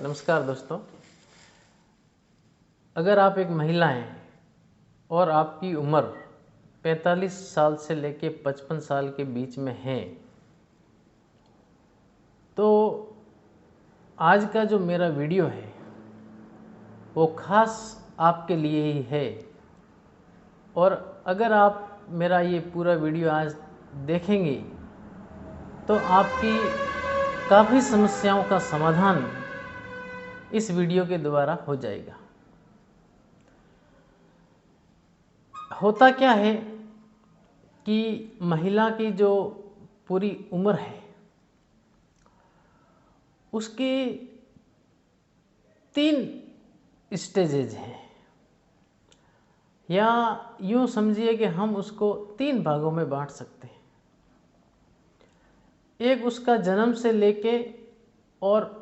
नमस्कार दोस्तों। अगर आप एक महिला हैं और आपकी उम्र 45 साल से लेके 55 साल के बीच में है, तो आज का जो मेरा वीडियो है वो खास आपके लिए ही है। और अगर आप मेरा ये पूरा वीडियो आज देखेंगे तो आपकी काफ़ी समस्याओं का समाधान इस वीडियो के द्वारा हो जाएगा। होता क्या है कि महिला की जो पूरी उम्र है उसके 3 स्टेजेज हैं, या यूँ समझिए कि हम उसको 3 भागों में बांट सकते हैं। एक उसका जन्म से लेके और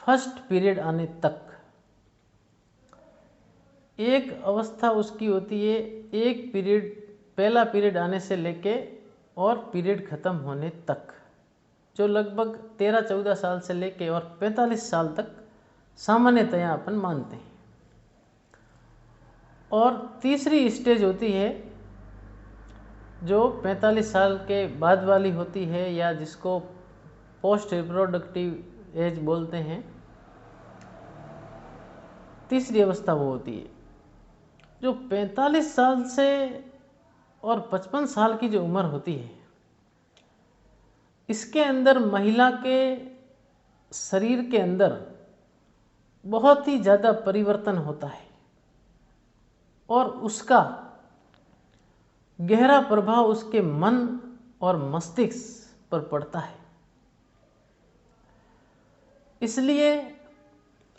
फर्स्ट पीरियड आने तक, एक अवस्था उसकी होती है एक पीरियड, पहला पीरियड आने से लेके और पीरियड ख़त्म होने तक, जो लगभग 13-14 साल से लेके और 45 साल तक सामान्यतया अपन मानते हैं। और तीसरी स्टेज होती है जो 45 साल के बाद वाली होती है, या जिसको पोस्ट रिप्रोडक्टिव एज बोलते हैं। तीसरी अवस्था वो होती है जो 45 साल से और 55 साल की जो उम्र होती है, इसके अंदर महिला के शरीर के अंदर बहुत ही ज़्यादा परिवर्तन होता है और उसका गहरा प्रभाव उसके मन और मस्तिष्क पर पड़ता है। इसलिए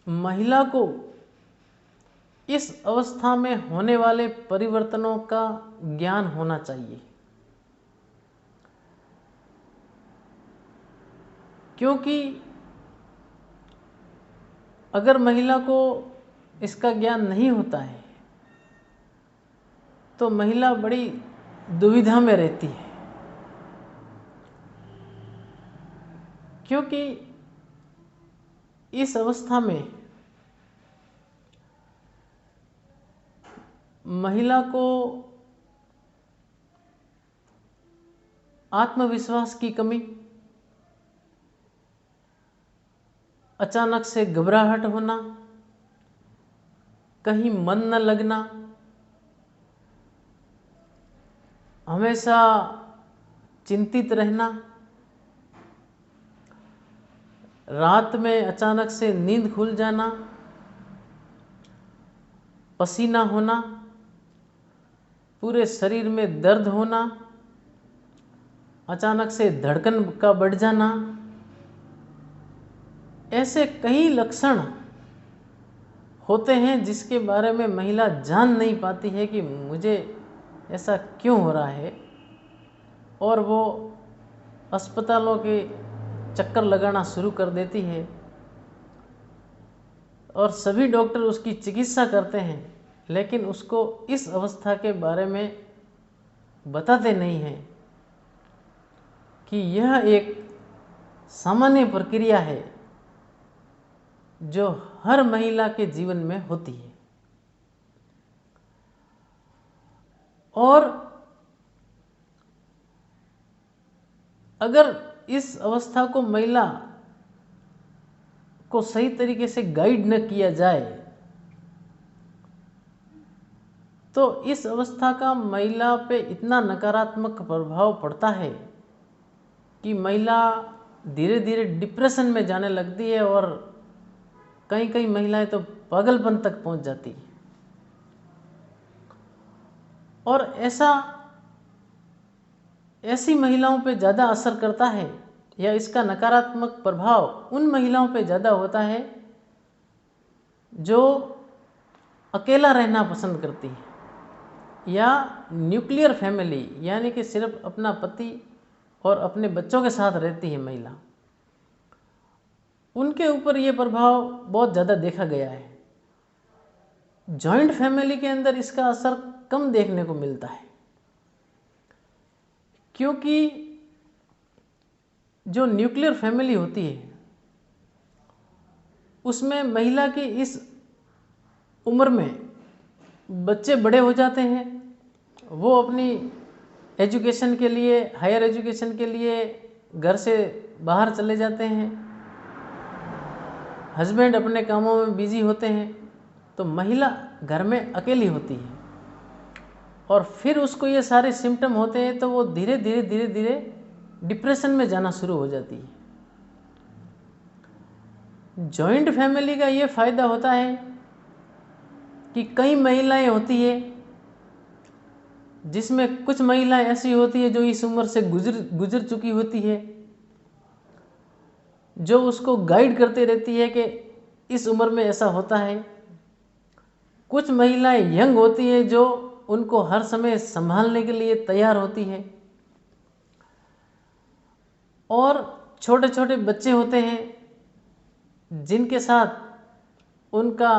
महिला को इस अवस्था में होने वाले परिवर्तनों का ज्ञान होना चाहिए, क्योंकि अगर महिला को इसका ज्ञान नहीं होता है तो महिला बड़ी दुविधा में रहती है, क्योंकि इस अवस्था में महिला को आत्मविश्वास की कमी, अचानक से घबराहट होना, कहीं मन न लगना, हमेशा चिंतित रहना, रात में अचानक से नींद खुल जाना, पसीना होना, पूरे शरीर में दर्द होना, अचानक से धड़कन का बढ़ जाना, ऐसे कई लक्षण होते हैं जिसके बारे में महिला जान नहीं पाती है कि मुझे ऐसा क्यों हो रहा है, और वो अस्पतालों के चक्कर लगाना शुरू कर देती है और सभी डॉक्टर उसकी चिकित्सा करते हैं, लेकिन उसको इस अवस्था के बारे में बताते नहीं हैं कि यह एक सामान्य प्रक्रिया है जो हर महिला के जीवन में होती है। और अगर इस अवस्था को महिला को सही तरीके से गाइड न किया जाए तो इस अवस्था का महिला पे इतना नकारात्मक प्रभाव पड़ता है कि महिला धीरे धीरे डिप्रेशन में जाने लगती है और कई कई महिलाएं तो पागलपन तक पहुंच जाती है। और ऐसी महिलाओं पे ज़्यादा असर करता है, या इसका नकारात्मक प्रभाव उन महिलाओं पे ज़्यादा होता है जो अकेला रहना पसंद करती है, या न्यूक्लियर फैमिली, यानी कि सिर्फ अपना पति और अपने बच्चों के साथ रहती है महिला। उनके ऊपर ये प्रभाव बहुत ज़्यादा देखा गया है। जॉइंट फैमिली के अंदर इसका असर कम देखने को मिलता है, क्योंकि जो न्यूक्लियर फैमिली होती है उसमें महिला की इस उम्र में बच्चे बड़े हो जाते हैं, वो अपनी एजुकेशन के लिए, हायर एजुकेशन के लिए घर से बाहर चले जाते हैं, हस्बैंड अपने कामों में बिजी होते हैं, तो महिला घर में अकेली होती है और फिर उसको ये सारे सिम्टम होते हैं, तो वो धीरे धीरे धीरे धीरे डिप्रेशन में जाना शुरू हो जाती है। जॉइंट फैमिली का ये फायदा होता है कि कई महिलाएं होती है, जिसमें कुछ महिलाएं ऐसी होती है जो इस उम्र से गुजर चुकी होती है, जो उसको गाइड करते रहती है कि इस उम्र में ऐसा होता है। कुछ महिलाएं यंग होती है जो उनको हर समय संभालने के लिए तैयार होती है, और छोटे छोटे बच्चे होते हैं जिनके साथ उनका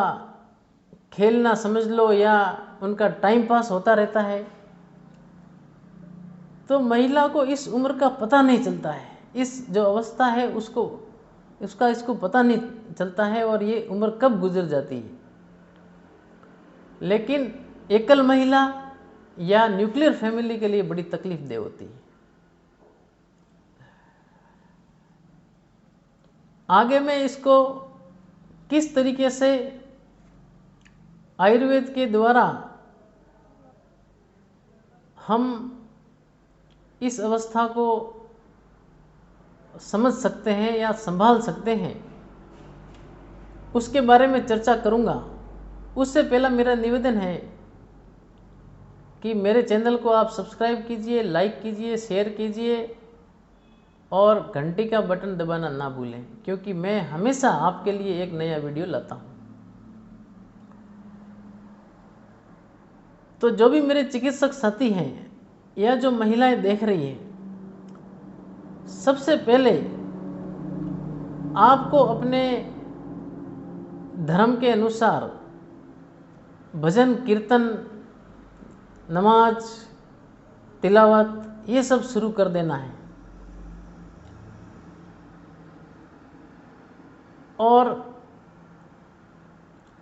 खेलना समझ लो या उनका टाइम पास होता रहता है। तो महिला को इस उम्र का पता नहीं चलता है, इस जो अवस्था है इसको पता नहीं चलता है और ये उम्र कब गुजर जाती है। लेकिन एकल महिला या न्यूक्लियर फैमिली के लिए बड़ी तकलीफ दे होती है। आगे मैं इसको किस तरीके से आयुर्वेद के द्वारा हम इस अवस्था को समझ सकते हैं या संभाल सकते हैं, उसके बारे में चर्चा करूंगा। उससे पहला मेरा निवेदन है कि मेरे चैनल को आप सब्सक्राइब कीजिए, लाइक कीजिए, शेयर कीजिए और घंटी का बटन दबाना ना भूलें, क्योंकि मैं हमेशा आपके लिए एक नया वीडियो लाता हूं। तो जो भी मेरे चिकित्सक साथी हैं या जो महिलाएं देख रही हैं, सबसे पहले आपको अपने धर्म के अनुसार भजन, कीर्तन, नमाज, तिलावत ये सब शुरू कर देना है। और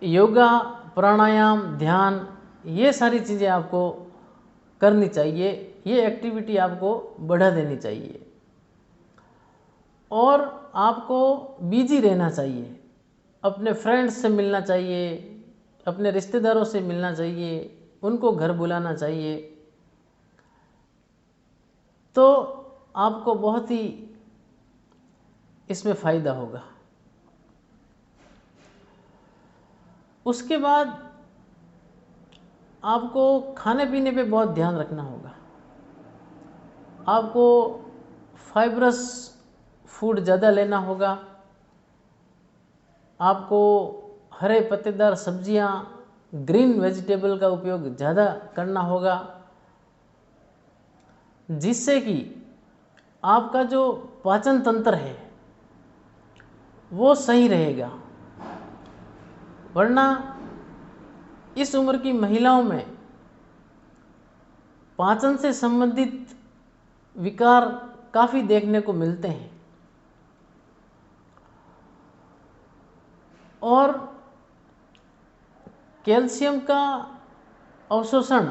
योगा, प्राणायाम, ध्यान ये सारी चीज़ें आपको करनी चाहिए, ये एक्टिविटी आपको बढ़ा देनी चाहिए। और आपको बिजी रहना चाहिए, अपने फ्रेंड्स से मिलना चाहिए, अपने रिश्तेदारों से मिलना चाहिए, उनको घर बुलाना चाहिए, तो आपको बहुत ही इसमें फ़ायदा होगा। उसके बाद आपको खाने पीने पे बहुत ध्यान रखना होगा। आपको फाइबरस फूड ज़्यादा लेना होगा, आपको हरे पत्तेदार सब्जियां, ग्रीन वेजिटेबल का उपयोग ज़्यादा करना होगा, जिससे कि आपका जो पाचन तंत्र है वो सही रहेगा। वरना इस उम्र की महिलाओं में पाचन से संबंधित विकार काफ़ी देखने को मिलते हैं और कैल्शियम का अवशोषण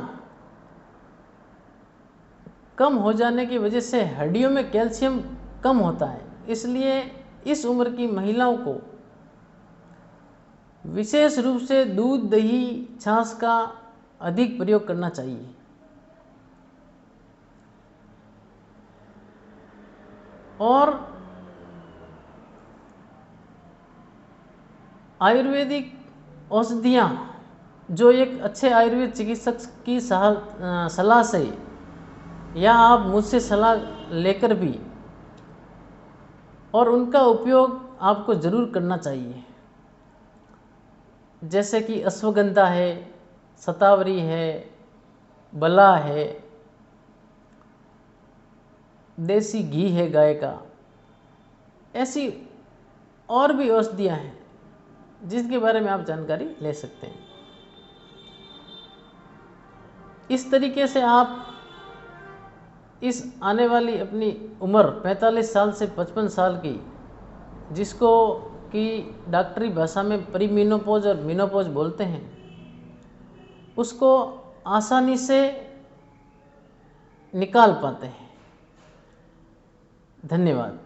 कम हो जाने की वजह से हड्डियों में कैल्शियम कम होता है। इसलिए इस उम्र की महिलाओं को विशेष रूप से दूध, दही, छाछ का अधिक प्रयोग करना चाहिए। और आयुर्वेदिक औषधियाँ जो एक अच्छे आयुर्वेद चिकित्सक की सलाह से या आप मुझसे सलाह लेकर भी, और उनका उपयोग आपको ज़रूर करना चाहिए। जैसे कि अश्वगंधा है, शतावरी है, बला है, देसी घी है गाय का, ऐसी और भी औषधियाँ हैं जिसके बारे में आप जानकारी ले सकते हैं। इस तरीके से आप इस आने वाली अपनी उम्र 45 साल से 55 साल की, जिसको कि डॉक्टरी भाषा में प्रीमेनोपॉज और मेनोपॉज बोलते हैं, उसको आसानी से निकाल पाते हैं। धन्यवाद।